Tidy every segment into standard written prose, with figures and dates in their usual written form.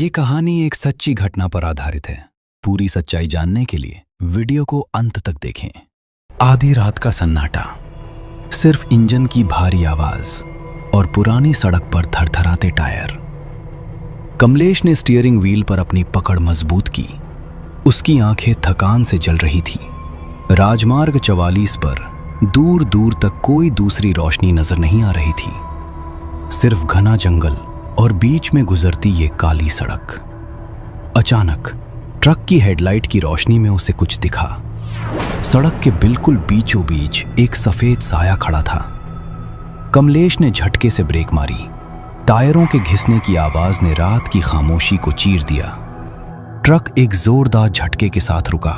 ये कहानी एक सच्ची घटना पर आधारित है। पूरी सच्चाई जानने के लिए वीडियो को अंत तक देखें। आधी रात का सन्नाटा, सिर्फ इंजन की भारी आवाज और पुरानी सड़क पर थरथराते टायर। कमलेश ने स्टीयरिंग व्हील पर अपनी पकड़ मजबूत की। उसकी आंखें थकान से जल रही थीं। राजमार्ग 44 पर दूर दूर तक कोई दूसरी रोशनी नजर नहीं आ रही थी, सिर्फ घना जंगल और बीच में गुजरती ये काली सड़क। अचानक ट्रक की हेडलाइट की रोशनी में उसे कुछ दिखा। सड़क के बिल्कुल बीचों बीच एक सफेद साया खड़ा था। कमलेश ने झटके से ब्रेक मारी। टायरों के घिसने की आवाज ने रात की खामोशी को चीर दिया। ट्रक एक जोरदार झटके के साथ रुका,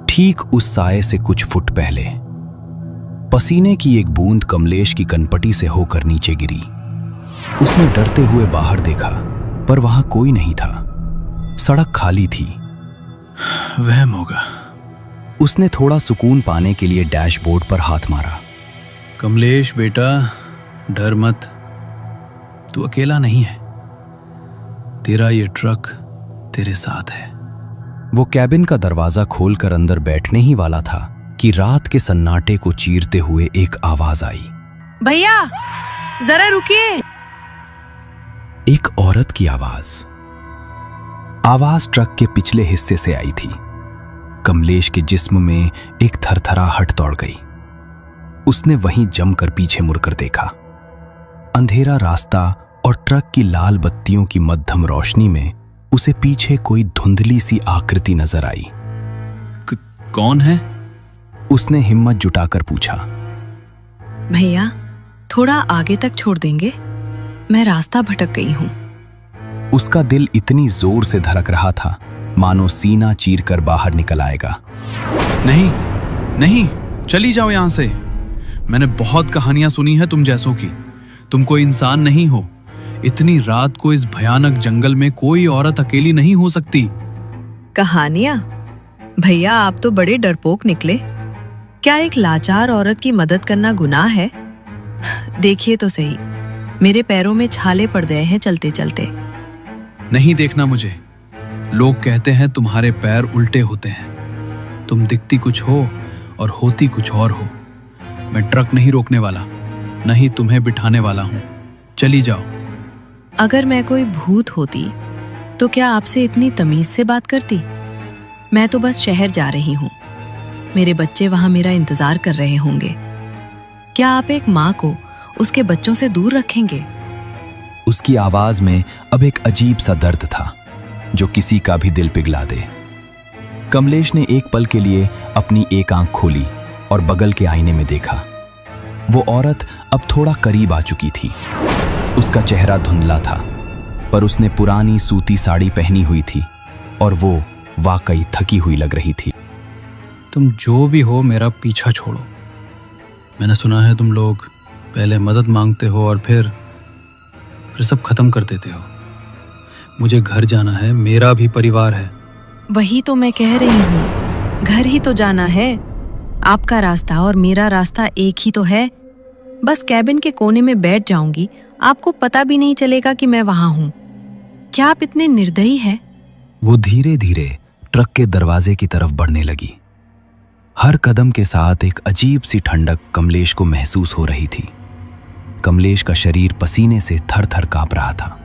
ठीक उस साये से कुछ फुट पहले। पसीने की एक बूंद कमलेश की कनपटी से होकर नीचे गिरी। उसने डरते हुए बाहर देखा, पर वहां कोई नहीं था। सड़क खाली थी। वहम होगा। उसने थोड़ा सुकून पाने के लिए डैशबोर्ड पर हाथ मारा। कमलेश बेटा, डर मत, तू अकेला नहीं है। तेरा ये ट्रक तेरे साथ है। वो कैबिन का दरवाजा खोलकर अंदर बैठने ही वाला था कि रात के सन्नाटे को चीरते हुए एक आवाज आई। भैया, जरा रुकिए। एक औरत की आवाज ट्रक के पिछले हिस्से से आई थी। कमलेश के जिस्म में एक थरथराहट दौड़ गई। उसने वहीं जमकर पीछे मुड़कर देखा। अंधेरा रास्ता और ट्रक की लाल बत्तियों की मध्यम रोशनी में उसे पीछे कोई धुंधली सी आकृति नजर आई। कौन है? उसने हिम्मत जुटाकर पूछा। भैया, थोड़ा आगे तक छोड़ देंगे? मैं रास्ता भटक गई हूँ। उसका दिल इतनी जोर से धड़क रहा था मानो सीना चीरकर बाहर निकल आएगा। नहीं नहीं, चली जाओ यहां से। मैंने बहुत कहानियां सुनी है तुम जैसों की। तुम कोई इंसान नहीं हो। इतनी रात को इस भयानक जंगल में कोई औरत अकेली नहीं हो सकती। कहानियां? भैया, आप तो बड़े डरपोक निकले। क्या एक लाचार औरत की मदद करना गुनाह है? देखिए तो सही, मेरे पैरों में छाले पड़ गए हैं चलते चलते। नहीं देखना मुझे। लोग कहते हैं तुम्हारे पैर उल्टे होते हैं। तुम दिखती कुछ हो और होती कुछ और हो। मैं ट्रक नहीं रोकने वाला, नहीं तुम्हें बिठाने वाला हूं। चली जाओ। अगर मैं कोई भूत होती तो क्या आपसे इतनी तमीज से बात करती? मैं तो बस शहर जा रही हूँ। मेरे बच्चे वहां मेरा इंतजार कर रहे होंगे। क्या आप एक माँ को उसके बच्चों से दूर रखेंगे? उसकी आवाज में अब एक अजीब सा दर्द था जो किसी का भी दिल पिघला दे। कमलेश ने एक पल के लिए अपनी एक आंख खोली और बगल के आईने में देखा। वो औरत अब थोड़ा करीब आ चुकी थी। उसका चेहरा धुंधला था, पर उसने पुरानी सूती साड़ी पहनी हुई थी और वो वाकई थकी हुई लग रही थी। तुम जो भी हो, मेरा पीछा छोड़ो। मैंने सुना है तुम लोग पहले मदद मांगते हो और फिर सब खत्म कर देते हो। मुझे घर जाना है, मेरा भी परिवार है। वही तो मैं कह रही हूँ, घर ही तो जाना है। आपका रास्ता और मेरा रास्ता एक ही तो है। बस कैबिन के कोने में बैठ जाऊंगी, आपको पता भी नहीं चलेगा कि मैं वहां हूँ। क्या आप इतने निर्दयी हैं? वो धीरे धीरे ट्रक के दरवाजे की तरफ बढ़ने लगी। हर कदम के साथ एक अजीब सी ठंडक कमलेश को महसूस हो रही थी। कमलेश का शरीर पसीने से थर थर कांप रहा था।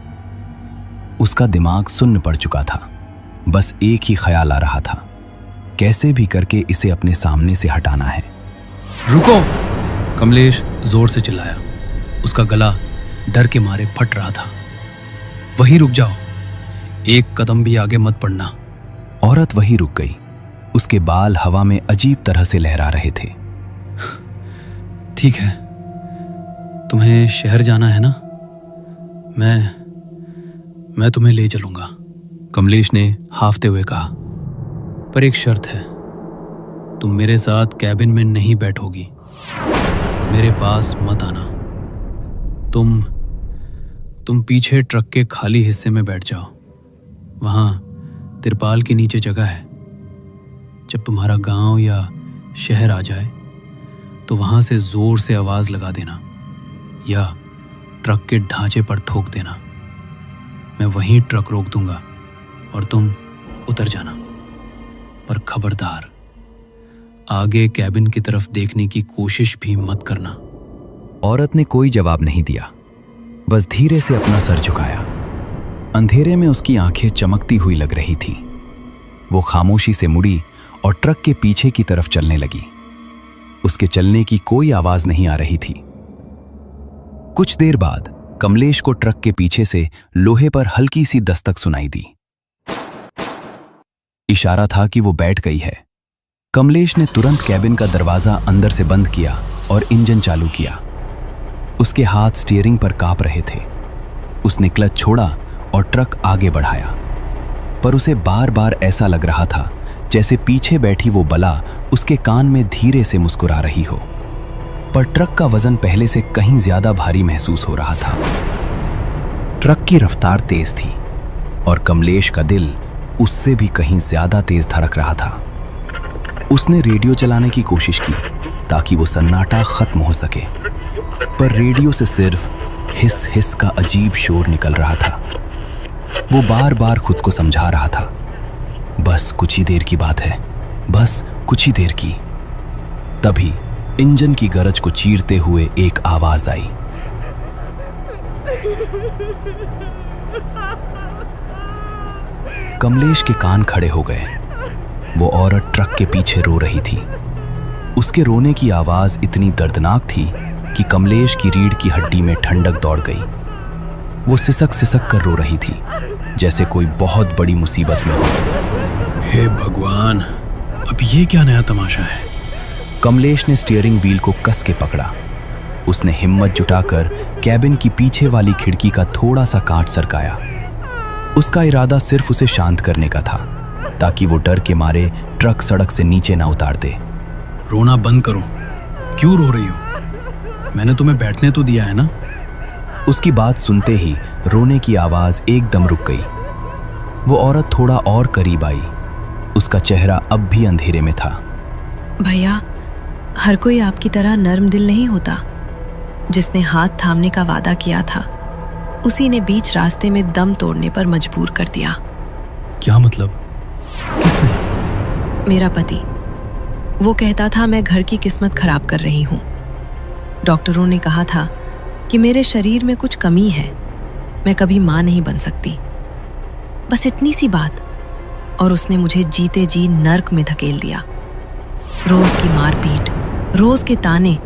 उसका दिमाग सुन्न पड़ चुका था। बस एक ही ख्याल आ रहा था, कैसे भी करके इसे अपने सामने से हटाना है। रुको! कमलेश जोर से चिल्लाया। उसका गला डर के मारे फट रहा था। वहीं रुक जाओ, एक कदम भी आगे मत बढ़ना। औरत वहीं रुक गई। उसके बाल हवा में अजीब तरह से लहरा रहे थे। ठीक है, तुम्हें शहर जाना है ना? मैं तुम्हें ले चलूंगा, कमलेश ने हाफते हुए कहा। पर एक शर्त है, तुम मेरे साथ कैबिन में नहीं बैठोगी। मेरे पास मत आना। तुम पीछे ट्रक के खाली हिस्से में बैठ जाओ। वहां तिरपाल के नीचे जगह है। जब तुम्हारा गांव या शहर आ जाए तो वहां से जोर से आवाज लगा देना या ट्रक के ढांचे पर ठोक देना। मैं वहीं ट्रक रोक दूंगा और तुम उतर जाना। पर खबरदार, आगे कैबिन की तरफ देखने की कोशिश भी मत करना। औरत ने कोई जवाब नहीं दिया, बस धीरे से अपना सर झुकाया। अंधेरे में उसकी आंखें चमकती हुई लग रही थीं। वो खामोशी से मुड़ी और ट्रक के पीछे की तरफ चलने लगी। उसके चलने की कोई आवाज नहीं आ रही थी। कुछ देर बाद कमलेश को ट्रक के पीछे से लोहे पर हल्की सी दस्तक सुनाई दी। इशारा था कि वो बैठ गई है। कमलेश ने तुरंत कैबिन का दरवाजा अंदर से बंद किया और इंजन चालू किया। उसके हाथ स्टीयरिंग पर कांप रहे थे। उसने क्लच छोड़ा और ट्रक आगे बढ़ाया, पर उसे बार बार ऐसा लग रहा था जैसे पीछे बैठी वो बला उसके कान में धीरे से मुस्कुरा रही हो। पर ट्रक का वजन पहले से कहीं ज्यादा भारी महसूस हो रहा था। ट्रक की रफ्तार तेज थी और कमलेश का दिल उससे भी कहीं ज्यादा तेज धड़क रहा था। उसने रेडियो चलाने की कोशिश की ताकि वो सन्नाटा खत्म हो सके, पर रेडियो से सिर्फ हिस हिस का अजीब शोर निकल रहा था। वो बार बार खुद को समझा रहा था, बस कुछ ही देर की बात है, बस कुछ ही देर की। तभी इंजन की गरज को चीरते हुए एक आवाज आई। कमलेश के कान खड़े हो गए। वो औरत ट्रक के पीछे रो रही थी। उसके रोने की आवाज इतनी दर्दनाक थी कि कमलेश की रीढ़ की हड्डी में ठंडक दौड़ गई। वो सिसक सिसक कर रो रही थी, जैसे कोई बहुत बड़ी मुसीबत में हो। हे भगवान, अब ये क्या नया तमाशा है? कमलेश ने स्टीयरिंग व्हील को कस के पकड़ा। उसने हिम्मत जुटाकर कैबिन की पीछे वाली खिड़की का थोड़ा सा कांच सरकाया। उसका इरादा सिर्फ उसे शांत करने का था, ताकि वो डर के मारे ट्रक सड़क से नीचे ना उतार दे। रोना बंद करो। क्यों रो रही हो? मैंने तुम्हें बैठने तो दिया है ना? उसकी बात सुनते ही रोने की आवाज एकदम रुक गई। वो औरत थोड़ा और करीब आई। उसका चेहरा अब भी अंधेरे में था। भैया, हर कोई आपकी तरह नर्म दिल नहीं होता। जिसने हाथ थामने का वादा किया था, उसी ने बीच रास्ते में दम तोड़ने पर मजबूर कर दिया। क्या मतलब? किसने? मेरा पति। वो कहता था मैं घर की किस्मत खराब कर रही हूँ। डॉक्टरों ने कहा था कि मेरे शरीर में कुछ कमी है, मैं कभी मां नहीं बन सकती। बस इतनी सी बात, और उसने मुझे जीते जी नर्क में धकेल दिया। रोज की मारपीट, रोज के ताने